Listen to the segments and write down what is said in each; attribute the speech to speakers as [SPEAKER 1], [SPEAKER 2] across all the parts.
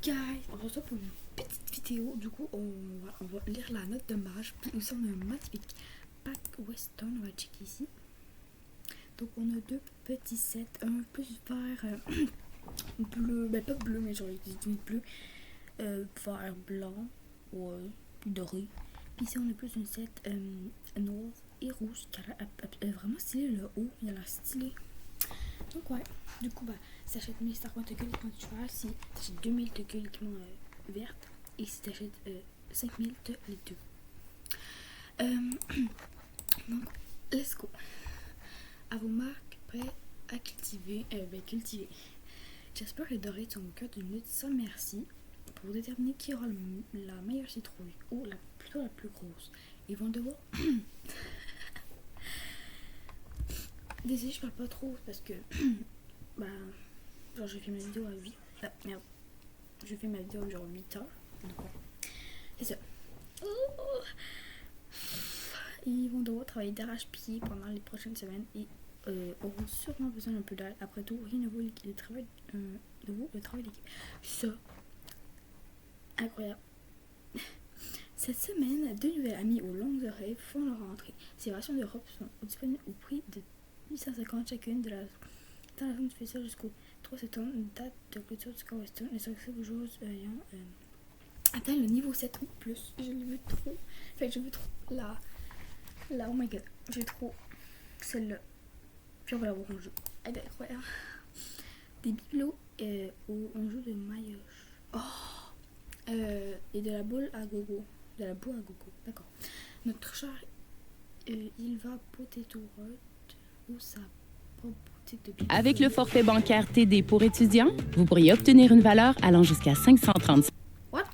[SPEAKER 1] guys, on se retrouve pour une petite vidéo. Du coup, on va lire la note de mage. Puis aussi, on a un magnifique pack Weston. On va checker ici. Donc, on a deux petits sets. Un plus vert bleu. Ben, pas bleu, mais genre du bleu. Vert blanc. Ouais, doré. Puis ici, on a plus un set noir et rouge. Qui a l'air vraiment stylé. Le haut, il a l'air stylé. Donc, ouais. Du coup, bah, si t'achètes 1000 Star Coins Tokyo l'équipement du cheval, si t'achètes 2000 Tokyo l'équipement verte, et si t'achètes 5000, t'as les deux. Donc, let's go. À vos marques, prêts à cultiver. Cultiver. J'espère que les dorés sont au cœur d'une lutte sans merci pour déterminer qui aura la meilleure citrouille, ou plutôt la plus grosse. Ils vont devoir. Désolé, je parle pas trop parce que. Bah. Genre, j'ai fait ma vidéo à 8. Ah, merde. Je fais ma vidéo genre 8 heures. Donc, c'est ça. Oh, ils vont devoir travailler d'arrache-pied pendant les prochaines semaines et auront sûrement besoin d'un peu d'aide. Après tout, rien ne vaut le travail d'équipe. Ça, incroyable. Cette semaine, deux nouvelles amies aux longues oreilles font leur entrée. Ces versions de robe sont disponibles au prix de 850 chacune dans la zone spéciale jusqu'au 3 septembre, une date de clôture du camp Weston. Les accessibles joueurs ayant atteint le niveau 7 ou plus. Je le veux trop. Fait que je veux trop la oh my god. Je veux trop celle-là. Puis on va l'avoir en jeu. Elle est incroyable. Des bibelots en jeu de maillotche. Oh! Et de la boule à gogo. De la boue à gogo. D'accord. Notre cher il va Potato Rod ou sa propre boutique de bibelots.
[SPEAKER 2] Avec le forfait bancaire TD pour étudiants, vous pourriez obtenir une valeur allant jusqu'à 530.
[SPEAKER 1] What?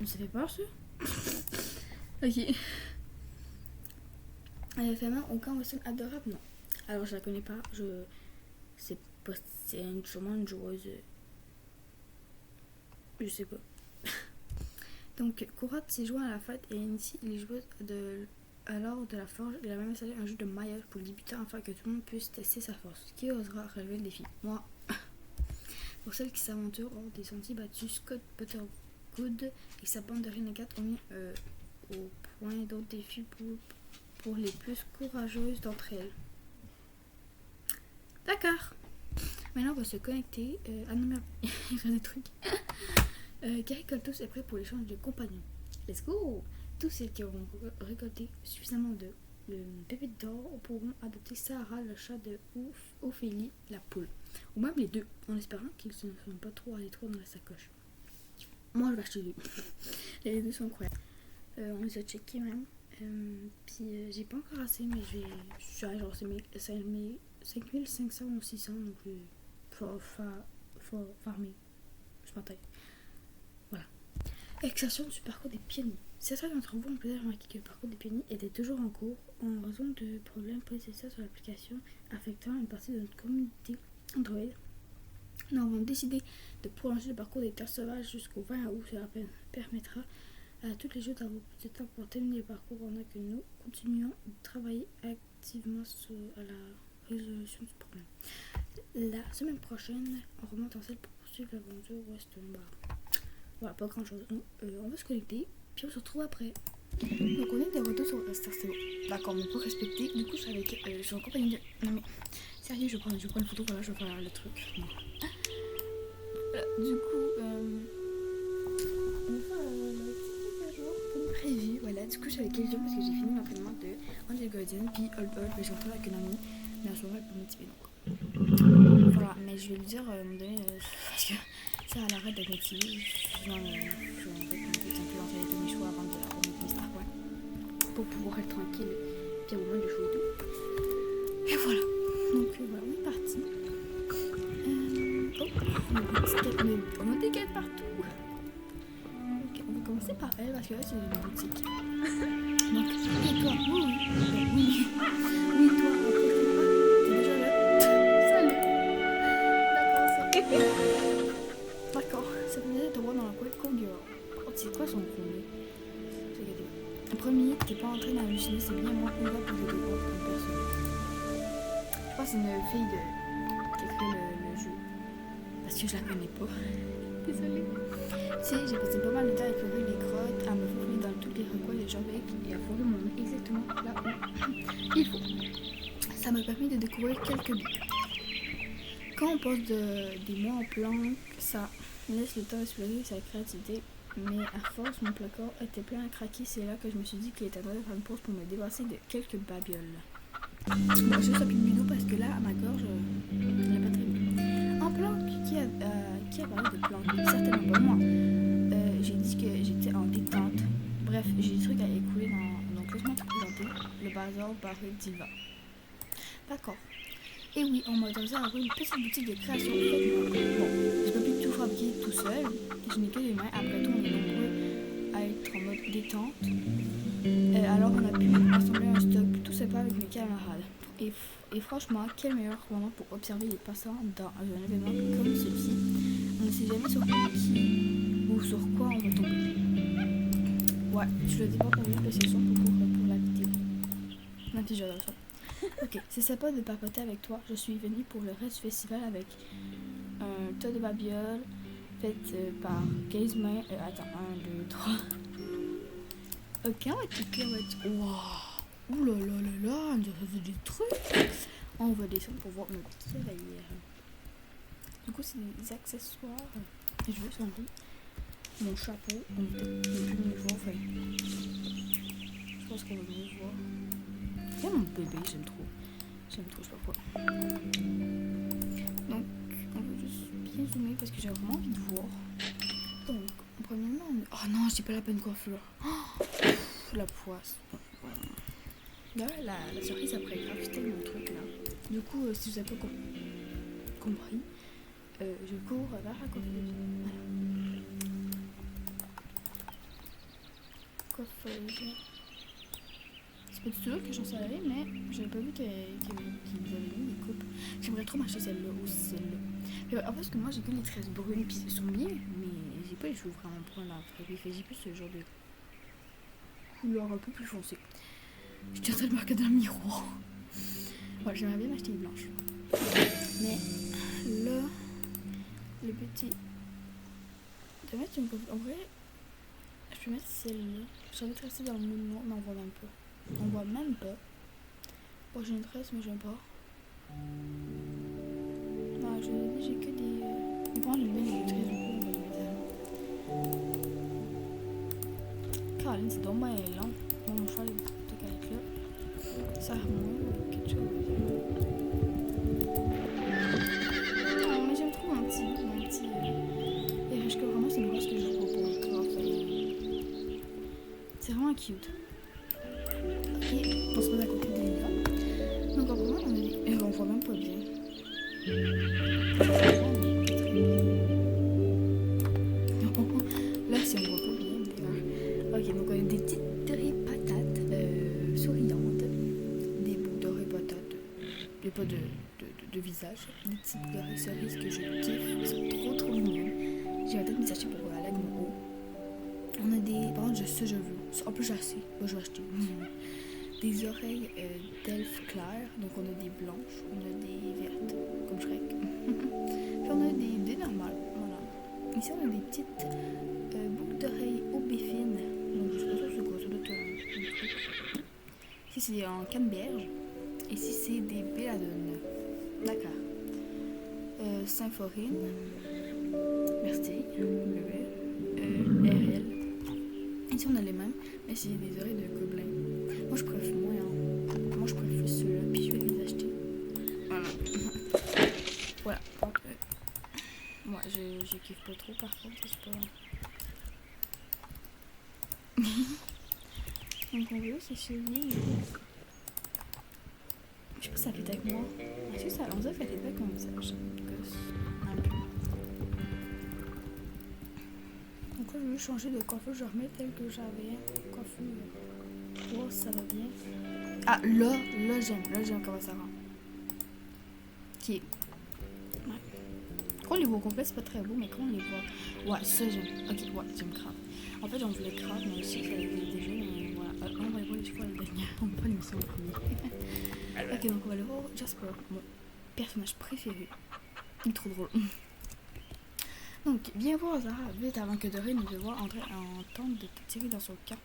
[SPEAKER 1] Ça fait peur, ça? Ok. Vraiment, aucun Weston adorable? Non. Alors, je la connais pas. C'est sûrement une joueuse. Je sais pas. Donc, Kurat s'est joint à la fête et initie les joueuses lors de la forge. Il a même installé un jeu de maillage pour les débutants afin que tout le monde puisse tester sa force. Qui osera relever le défi? Moi. Pour celles qui s'aventurent hors des sentiers battus, Scott Buttergood et sa bande de renégats ont mis au point d'autres défis pour les plus courageuses d'entre elles. D'accord. Maintenant, on va se connecter. Ah non, merde, il y a des trucs. Gary Coltos est prêt pour l'échange de compagnons. Let's go! Tous ceux qui auront récolté suffisamment de pépites d'or pourront adopter Sarah, le chat de Ophélie, la poule. Ou même les deux, en espérant qu'ils ne sont pas trop à l'étroit dans la sacoche. Moi, je vais acheter deux. Les deux sont incroyables. On les a checkés même. Puis j'ai pas encore assez, mais je suis à genre 5500 ou 600, donc faut farmer. Je m'entends. Voilà. Extension du parcours des pionniers. Certains d'entre vous ont peut-être remarqué que le parcours des pionniers était toujours en cours en raison de problèmes précédents sur l'application affectant une partie de notre communauté Android. Nous avons décidé de prolonger le parcours des terres sauvages jusqu'au 20 août. Cela permettra à tous les jeux d'avoir plus de temps pour terminer le parcours pendant que nous continuons de travailler activement à la résolution du problème. La semaine prochaine, on remonte en salle pour poursuivre l'aventure Weston Bar. Voilà, pas grand chose. On va se connecter, puis on se retrouve après. Donc on est de retour sur Star Stable. D'accord, on peut respecter. Du coup, je suis en compagnie de. Non mais, sérieux, je prends une photo, voilà, je vais faire le truc. Non. Voilà, du coup, on va faire le petit jour comme prévu. Voilà, du coup, je suis avec quelqu'un parce que j'ai fini l'entraînement de Angel Guardian, puis Old Old, mais j'ai entraîné avec une amie. Mais en ce moment, elle peut motiver donc. Voilà, mais je vais lui dire à un moment donné, parce que ça elle arrête d'être motivée. Je vais en fait un peu lancer tous mes choix avant de remettre mes Star Coins pour pouvoir être tranquille, puis au moment de jouer et tout. Et voilà, donc voilà, on est parti. On a des quêtes partout. Ok, on va commencer par elle parce que là c'est une boutique. Donc, et toi? Oui, toi, t'es déjà là? Salut. D'accord, ça peut être te voir dans la couette Kogura. Oh, c'est quoi son premier? Le premier, t'es pas en train d'halluciner, c'est bien moi qui va pour le devoir comme personne. Je pense que c'est une fille qui a créé le jeu. Parce que je la connais pas. Désolée. sais, j'ai passé pas mal de temps à explorer les grottes, à me faufiler dans tous les recoins de Jorvik et à fourrer mon nez exactement là où il faut. Ça m'a permis de découvrir quelques buts. Quand on passe des mois en planque, ça laisse le temps d'explorer sa créativité. Mais à force, mon placard était plein à craquer. C'est là que je me suis dit qu'il était temps de faire une pause pour me débarrasser de quelques babioles. Bon, je sors plus de vidéo parce que là, à ma gorge, elle n'est pas très bien. En planque, qui a parlé de planque? Certainement pas moi. J'ai dit que j'étais en détente. Bref, j'ai des trucs à écouler donc laisse-moi te présenter le bazar barré d'Iva. D'accord. Et oui, on m'a autorisé à avoir une petite boutique de création faite main. Bon, je peux plus tout fabriquer tout seul. Je n'ai que les mains. Après tout, on est nombreux à être en mode détente. Alors on a pu assembler un stock tout sympa avec mes camarades. Et franchement, quel meilleur moment pour observer les passants dans un événement comme celui-ci. On ne sait jamais sur qui ou sur quoi on va tomber. Ouais, je le dis pas pour lui, mais c'est surtout pour la vidéo. Même si j'adore ça. Ok, c'est sympa de papoter avec toi. Je suis venue pour le reste du festival avec un tas de babioles faites par 15 mains. Attends, 1, 2, 3. Ok, on va cliquer, on va être. Waouh! Ouh là là là là, on dirait que c'est des trucs. On va descendre pour voir notre cavalière. Du coup, c'est des accessoires. Et je veux changer mon chapeau. On peut plus me voir. Enfin, je pense qu'on va mieux voir. C'est mon bébé, j'aime trop. J'aime trop, je sais pas quoi. Donc, on va juste bien zoomer parce que j'ai vraiment envie de voir. Donc, premièrement, oh non, j'ai pas la bonne coiffure. Oh, la poisse. Là, la surprise après grave, c'était mon truc là. Du coup, si vous avez pas compris, je cours vers la coiffeuse. Voilà. Coiffeuse. C'est pas du tout là que j'en savais, mais j'avais pas vu qu'ils avaient mis des coupes. J'aimerais trop m'acheter celle-là ou celle-là. Mais en fait, parce que moi j'ai que les tresses brunes, puis elles sont bien, mais j'ai pas les cheveux vraiment bruns là. J'ai plus ce genre de couleur un peu plus foncée. Je tiens tellement que dans le miroir. Ouais, j'aimerais bien m'acheter une blanche. Mais là, le petit. De mettre une coiffure. En vrai, je peux mettre celle-là. J'avais tressé dans le moule noir, mais on voit même pas. On voit même pas. Bon, j'ai une tresse, mais j'aime pas. Non, je l'ai dit, j'ai que des. Bon, les mêmes, les tresses, du coup, on va les mettre. Caroline, c'est dommage long. Bon, mon choix, les trucs avec là. Ça remonte, quelque chose. Non, mais j'aime trop mon petit. Et je que vraiment, c'est une rose que je vois pour le corps. C'est vraiment cute. Et on se pose à côté de l'hiver. Donc en vrai, on voit même pas bien. Là, si on voit pas bien, d'ailleurs. Ok, donc on a des petites dorées patates souriantes, des bouts dorées patates, des pas de visage, des petits bouts dorées cerises que je kiffe, ils sont trop mignons. J'ai peut-être mis acheter pour aller avec mon haut. On a des. Par contre, ça je veux. En plus, j'ai assez. Moi, je vais acheter. Des oreilles d'elfe clair. Donc, on a des blanches, on a des vertes, comme Shrek. Puis, on a des normales. Voilà. Ici, on a des petites boucles d'oreilles aubépines. Donc, je sais pas c'est quoi. Ça doit être un truc. Ici, c'est en canneberge. Ici, c'est des béladones. D'accord. Symphorine. Merci. RL. Ici on a les mêmes, mais c'est des oreilles de gobelin. Moi je préfère ceux-là, puis je vais les acheter. Voilà. Voilà. Donc, moi je kiffe pas trop par contre, c'est pas. Donc on veut c'est celui. Je sais pas si ça fait avec moi. Est-ce que ça on dirait qu'elle fait pas comme ça? Je gosse un peu. Donc là, je vais changer de coiffure, je remets tel que j'avais. Coiffure. Voir si ça va bien. Ah, là j'aime comment ça rend. Ok. Ouais. Quand on les voit au complet, c'est pas très beau, mais quand on les voit. Ouais, ça j'aime. Ok, ouais, j'aime grave. En fait, j'en voulais grave, mais aussi ça existe déjà, mais voilà. On va les voir les fois les dernières. On va pas l'émission le premier. Ok, donc on va aller voir Jasper, mon personnage préféré. Il est trop drôle. Donc, viens voir Zara, vite avant que Doré ne te voie entrer en tente de te tirer dans son camp.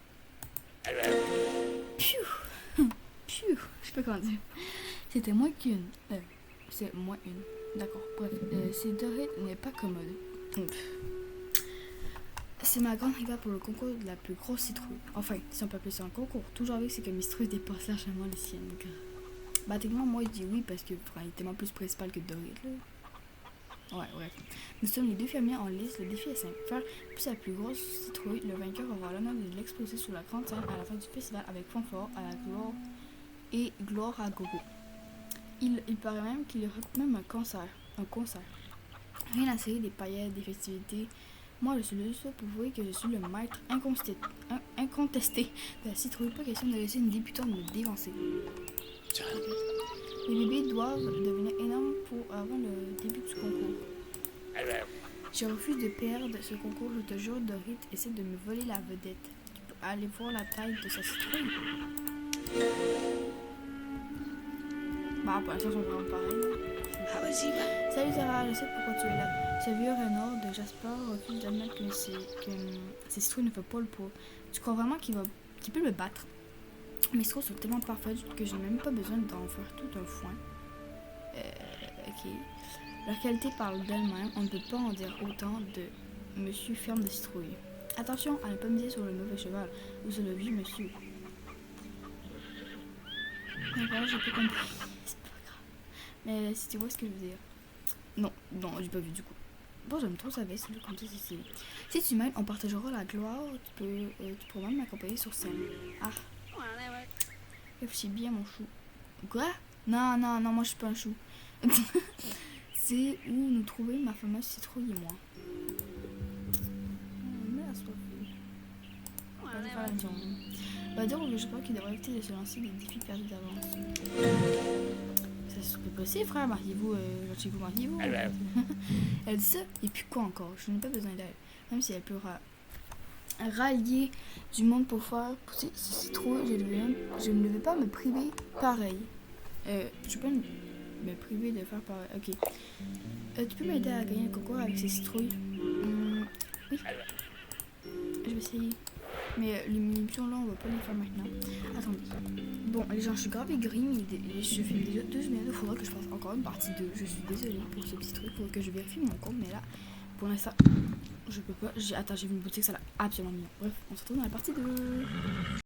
[SPEAKER 1] Piou! Piou! Je sais pas comment dire. C'était moins qu'une. C'est moins une. D'accord, bref. Si Doré n'est pas commode. C'est ma grande rivale pour le concours de la plus grosse citrouille. Enfin, si on peut appeler ça un concours. Toujours avec, c'est que mes citrouilles dépassent largement les siennes. Bah, techniquement, moi, je dis oui parce que il est tellement plus principal que Doré, là. Ouais, bref. Nous sommes les deux fermiers en lice. Le défi est simple. Faire plus la plus grosse citrouille. Le vainqueur aura l'honneur de l'exposer sur la grande scène à la fin du festival avec fanfare à la gloire et gloire à gogo. Il paraît même qu'il y aura même un concert. Rien à cirer des paillettes, des festivités. Moi, je suis le seul pour prouver que je suis le maître incontesté de la citrouille. Pas question de laisser une débutante me dévancer. Les bébés doivent devenir énormes avant le début du concours. Je refuse de perdre ce concours. Je te jure, Dorit essaie de me voler la vedette. Tu peux aller voir la taille de sa citrouille. Bah, pour l'instant, ils sont vraiment pareils. Salut Sarah, je sais pourquoi tu es là. Ce vieux renard de Jasper refuse d'admettre que ses citrouilles ne font pas le poids. Tu crois vraiment qu'il peut me battre? Mes citrouilles sont tellement parfaites que je n'ai même pas besoin d'en faire tout un foin. Ok. Leur qualité parle d'elle-même. On ne peut pas en dire autant de Monsieur Ferme de Citrouille. Attention à ne pas miser sur le mauvais cheval ou sur le vieux monsieur. D'accord, j'ai pas compris. C'est pas grave. Mais si tu vois ce que je veux dire. Non, j'ai pas vu du coup. Bon, j'aime trop sa veste, comme ça, si tu m'aides, on partagera la gloire. Tu pourras même m'accompagner sur scène. Ah. Réfléchis bien, mon chou. Quoi? Non, moi je suis pas un chou. C'est où nous trouver ma fameuse citrouille et moi. Va dire je crois qu'il devrait éviter de se lancer des défis perdus d'avance. Ça se peut possible, frère. Mariez-vous, mariez-vous. Elle dit ça, et puis quoi encore? Je n'ai pas besoin d'elle. Même si elle peut rallier du monde pour faire pousser ces citrouilles, je ne vais pas me priver pareil. Je peux me priver de faire pareil. Ok. Tu peux m'aider à gagner le concours avec ces citrouilles? Oui. Je vais essayer. Mais les missions là, on va pas les faire maintenant. Attendez. Bon, les gens, je suis grave aigrie, mais je fais déjà 2 semaines. Il faudra que je fasse encore une partie 2. Je suis désolée pour ce petit truc. Il faudra que je vérifie mon compte. Mais là, pour l'instant, je peux pas. Attends, j'ai vu une boutique, ça l'a absolument mis. Bref, on se retrouve dans la partie 2.